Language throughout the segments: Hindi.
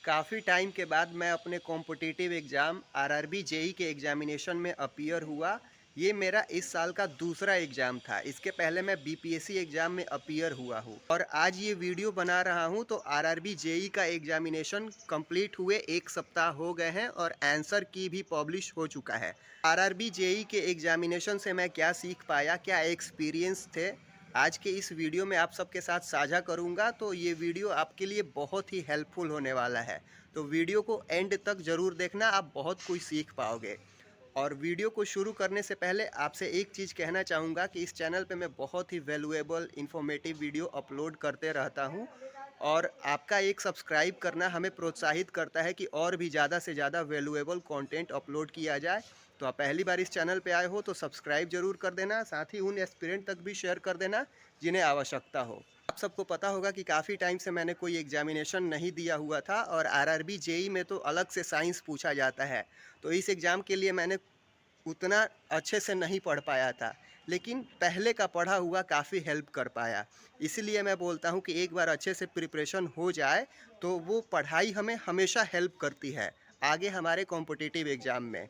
काफ़ी टाइम के बाद मैं अपने कॉम्पिटिटिव एग्ज़ाम आरआरबी जेई के एग्ज़ामिनेशन में अपीयर हुआ। ये मेरा इस साल का दूसरा एग्ज़ाम था। इसके पहले मैं बीपीएससी एग्ज़ाम में अपीयर हुआ हूँ और आज ये वीडियो बना रहा हूँ तो आरआरबी जेई का एग्ज़ामिनेशन कंप्लीट हुए 1 सप्ताह हो गए हैं और आंसर की भी पब्लिश हो चुका है। आरआरबी जेई के एग्ज़ामिनेशन से मैं क्या सीख पाया, क्या एक्सपीरियंस थे, आज के इस वीडियो में आप सबके साथ साझा करूंगा। तो ये वीडियो आपके लिए बहुत ही हेल्पफुल होने वाला है। तो वीडियो को एंड तक ज़रूर देखना, आप बहुत कुछ सीख पाओगे। और वीडियो को शुरू करने से पहले आपसे एक चीज़ कहना चाहूँगा कि इस चैनल पे मैं बहुत ही वैल्यूएबल इन्फॉर्मेटिव वीडियो अपलोड करते रहता हूँ और आपका एक सब्सक्राइब करना हमें प्रोत्साहित करता है कि और भी ज़्यादा से ज़्यादा वैल्यूएबल कंटेंट अपलोड किया जाए। तो आप पहली बार इस चैनल पे आए हो तो सब्सक्राइब जरूर कर देना, साथ ही उन एस्पिरेंट तक भी शेयर कर देना जिन्हें आवश्यकता हो। आप सबको पता होगा कि काफ़ी टाइम से मैंने कोई एग्जामिनेशन नहीं दिया हुआ था और आरआरबी जेई में तो अलग से साइंस पूछा जाता है। तो इस एग्ज़ाम के लिए मैंने उतना अच्छे से नहीं पढ़ पाया था, लेकिन पहले का पढ़ा हुआ काफ़ी हेल्प कर पाया। इसीलिए मैं बोलता हूँ कि एक बार अच्छे से प्रिपरेशन हो जाए तो वो पढ़ाई हमें हमेशा हेल्प करती है आगे हमारे कॉम्पिटिटिव एग्ज़ाम में।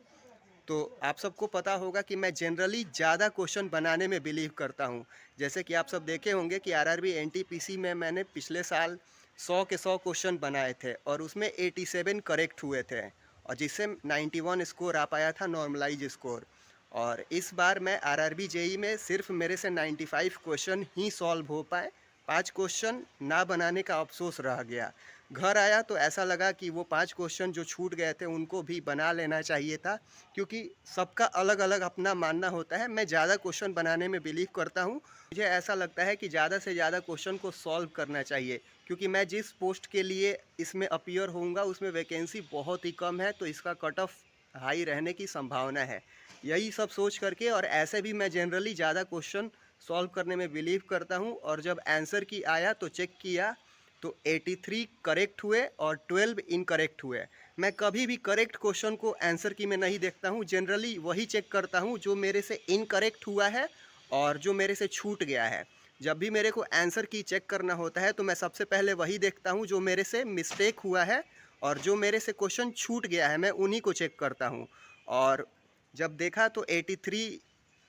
तो आप सबको पता होगा कि मैं जनरली ज़्यादा क्वेश्चन बनाने में बिलीव करता हूँ। जैसे कि आप सब देखे होंगे कि आरआरबी एनटीपीसी में मैंने पिछले साल 100 के 100 क्वेश्चन बनाए थे और उसमें 87 करेक्ट हुए थे और जिससे 91 स्कोर आ पाया था, नॉर्मलाइज स्कोर। और इस बार मैं आरआरबी जेई में सिर्फ मेरे से 95 क्वेश्चन ही सॉल्व हो पाए। 5 क्वेश्चन ना बनाने का अफसोस रह गया। घर आया तो ऐसा लगा कि वो 5 क्वेश्चन जो छूट गए थे उनको भी बना लेना चाहिए था, क्योंकि सबका अलग अलग अपना मानना होता है। मैं ज़्यादा क्वेश्चन बनाने में बिलीव करता हूँ। मुझे ऐसा लगता है कि ज़्यादा से ज़्यादा क्वेश्चन को सॉल्व करना चाहिए, क्योंकि मैं जिस पोस्ट के लिए इसमें अपीयर होऊंगा उसमें वैकेंसी बहुत ही कम है, तो इसका कट ऑफ हाई रहने की संभावना है। यही सब सोच करके और ऐसे भी मैं जनरली ज़्यादा क्वेश्चन सॉल्व करने में बिलीव करता हूँ। और जब आंसर की आया तो चेक किया तो 83 करेक्ट हुए और 12 इनकरेक्ट हुए। मैं कभी भी करेक्ट क्वेश्चन को आंसर की में नहीं देखता हूँ, जनरली वही चेक करता हूँ जो मेरे से इनकरेक्ट हुआ है और जो मेरे से छूट गया है। जब भी मेरे को आंसर की चेक करना होता है तो मैं सबसे पहले वही देखता हूँ जो मेरे से मिस्टेक हुआ है और जो मेरे से क्वेश्चन छूट गया है मैं उन्हीं को चेक करता हूँ। और जब देखा तो 83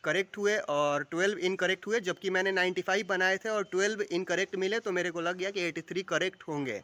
करेक्ट हुए और 12 इनकरेक्ट हुए, जबकि मैंने 95 बनाए थे और 12 इनकरेक्ट मिले, तो मेरे को लग गया कि 83 करेक्ट होंगे।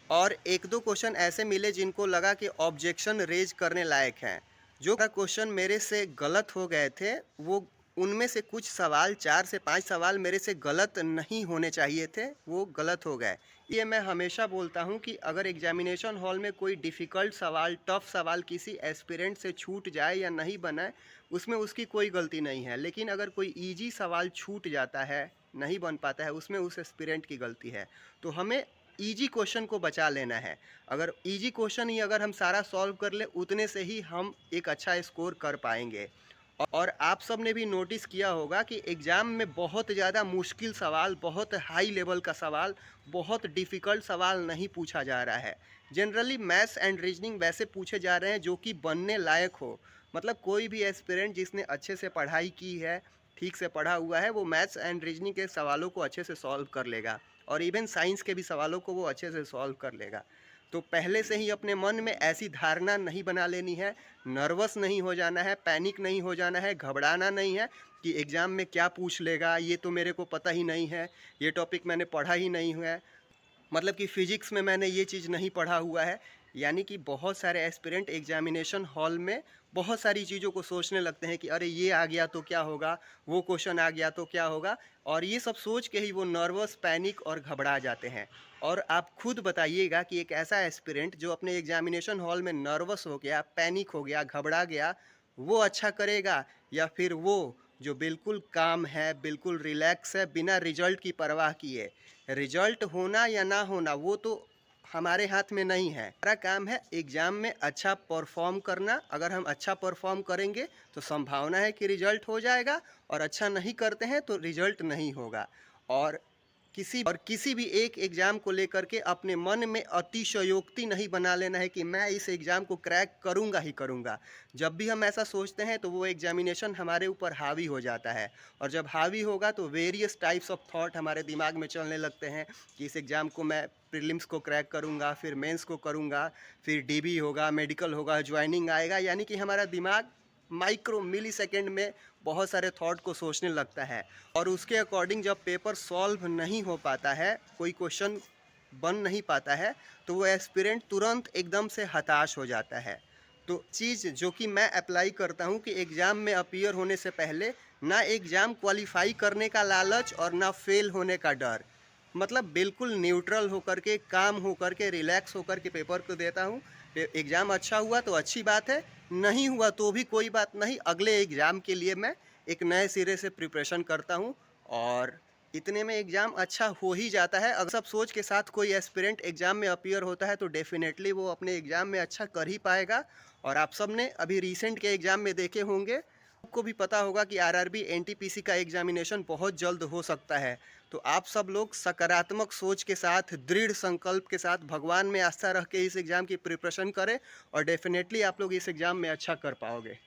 और एक दो क्वेश्चन ऐसे मिले जिनको लगा कि ऑब्जेक्शन रेज करने लायक हैं। जो क्वेश्चन मेरे से गलत हो गए थे वो, उनमें से कुछ सवाल, 4 से 5 सवाल मेरे से गलत नहीं होने चाहिए थे, वो गलत हो गए। ये मैं हमेशा बोलता हूँ कि अगर एग्जामिनेशन हॉल में कोई डिफ़िकल्ट सवाल, टफ सवाल किसी एस्पिरेंट से छूट जाए या नहीं बनाए, उसमें उसकी कोई गलती नहीं है। लेकिन अगर कोई ईजी सवाल छूट जाता है, नहीं बन पाता है, उसमें उस एस्पिरेंट की गलती है। तो हमें ईजी क्वेश्चन को बचा लेना है। अगर ईजी क्वेश्चन ही अगर हम सारा सॉल्व कर ले, उतने से ही हम एक अच्छा स्कोर कर पाएंगे। और आप सब ने भी नोटिस किया होगा कि एग्ज़ाम में बहुत ज़्यादा मुश्किल सवाल, बहुत हाई लेवल का सवाल, बहुत डिफ़िकल्ट सवाल नहीं पूछा जा रहा है। जनरली मैथ्स एंड रीजनिंग वैसे पूछे जा रहे हैं जो कि बनने लायक हो। मतलब कोई भी एस्पिरेंट जिसने अच्छे से पढ़ाई की है, ठीक से पढ़ा हुआ है, वो मैथ्स एंड रीजनिंग के सवालों को अच्छे से सॉल्व कर लेगा और इवन साइंस के भी सवालों को वो अच्छे से सॉल्व कर लेगा। तो पहले से ही अपने मन में ऐसी धारणा नहीं बना लेनी है, नर्वस नहीं हो जाना है, पैनिक नहीं हो जाना है, घबराना नहीं है कि एग्ज़ाम में क्या पूछ लेगा, ये तो मेरे को पता ही नहीं है, ये टॉपिक मैंने पढ़ा ही नहीं हुआ है। मतलब कि फ़िज़िक्स में मैंने ये चीज़ नहीं पढ़ा हुआ है। यानी कि बहुत सारे एस्पिरेंट एग्जामिनेशन हॉल में बहुत सारी चीज़ों को सोचने लगते हैं कि अरे ये आ गया तो क्या होगा, वो क्वेश्चन आ गया तो क्या होगा, और ये सब सोच के ही वो नर्वस, पैनिक और घबरा जाते हैं। और आप खुद बताइएगा कि एक ऐसा एस्पिरेंट जो अपने एग्जामिनेशन हॉल में नर्वस हो गया, पैनिक हो गया, घबरा गया, वो अच्छा करेगा या फिर वो जो बिल्कुल काम है, बिल्कुल रिलैक्स है, बिना रिजल्ट की परवाह किए। रिजल्ट होना या ना होना वो तो हमारे हाथ में नहीं है। हमारा काम है एग्ज़ाम में अच्छा परफॉर्म करना। अगर हम अच्छा परफॉर्म करेंगे तो संभावना है कि रिजल्ट हो जाएगा, और अच्छा नहीं करते हैं तो रिजल्ट नहीं होगा। और किसी भी एक एग्ज़ाम को लेकर के अपने मन में अतिशयोक्ति नहीं बना लेना है कि मैं इस एग्ज़ाम को क्रैक करूँगा ही करूँगा। जब भी हम ऐसा सोचते हैं तो वो एग्ज़ामिनेशन हमारे ऊपर हावी हो जाता है, और जब हावी होगा तो वेरियस टाइप्स ऑफ थॉट हमारे दिमाग में चलने लगते हैं कि इस एग्ज़ाम को मैं प्रीलिम्स को क्रैक करूँगा, फिर मेंस को करूँगा, फिर डीबी होगा, मेडिकल होगा, जॉइनिंग आएगा, यानी कि हमारा दिमाग माइक्रो मिली सेकेंड में बहुत सारे थॉट को सोचने लगता है, और उसके अकॉर्डिंग जब पेपर सॉल्व नहीं हो पाता है, कोई क्वेश्चन बन नहीं पाता है, तो वो एस्पिरेंट तुरंत एकदम से हताश हो जाता है। तो चीज़ जो कि मैं अप्लाई करता हूँ कि एग्ज़ाम में अपीयर होने से पहले ना एग्ज़ाम क्वालिफाई करने का लालच और ना फेल होने का डर, मतलब बिल्कुल न्यूट्रल होकर के, काम होकर के, रिलैक्स होकर के पेपर को देता हूँ। एग्ज़ाम अच्छा हुआ तो अच्छी बात है, नहीं हुआ तो भी कोई बात नहीं, अगले एग्ज़ाम के लिए मैं एक नए सिरे से प्रिपरेशन करता हूँ, और इतने में एग्ज़ाम अच्छा हो ही जाता है। अगर सब सोच के साथ कोई एस्पिरेंट एग्ज़ाम में अपीयर होता है तो डेफिनेटली वो अपने एग्ज़ाम में अच्छा कर ही पाएगा। और आप सब ने अभी रिसेंट के एग्ज़ाम में देखे होंगे, आपको भी पता होगा कि आरआरबी एनटीपीसी का एग्जामिनेशन बहुत जल्द हो सकता है। तो आप सब लोग सकारात्मक सोच के साथ, दृढ़ संकल्प के साथ, भगवान में आस्था रख के इस एग्ज़ाम की प्रिपरेशन करें, और डेफिनेटली आप लोग इस एग्ज़ाम में अच्छा कर पाओगे।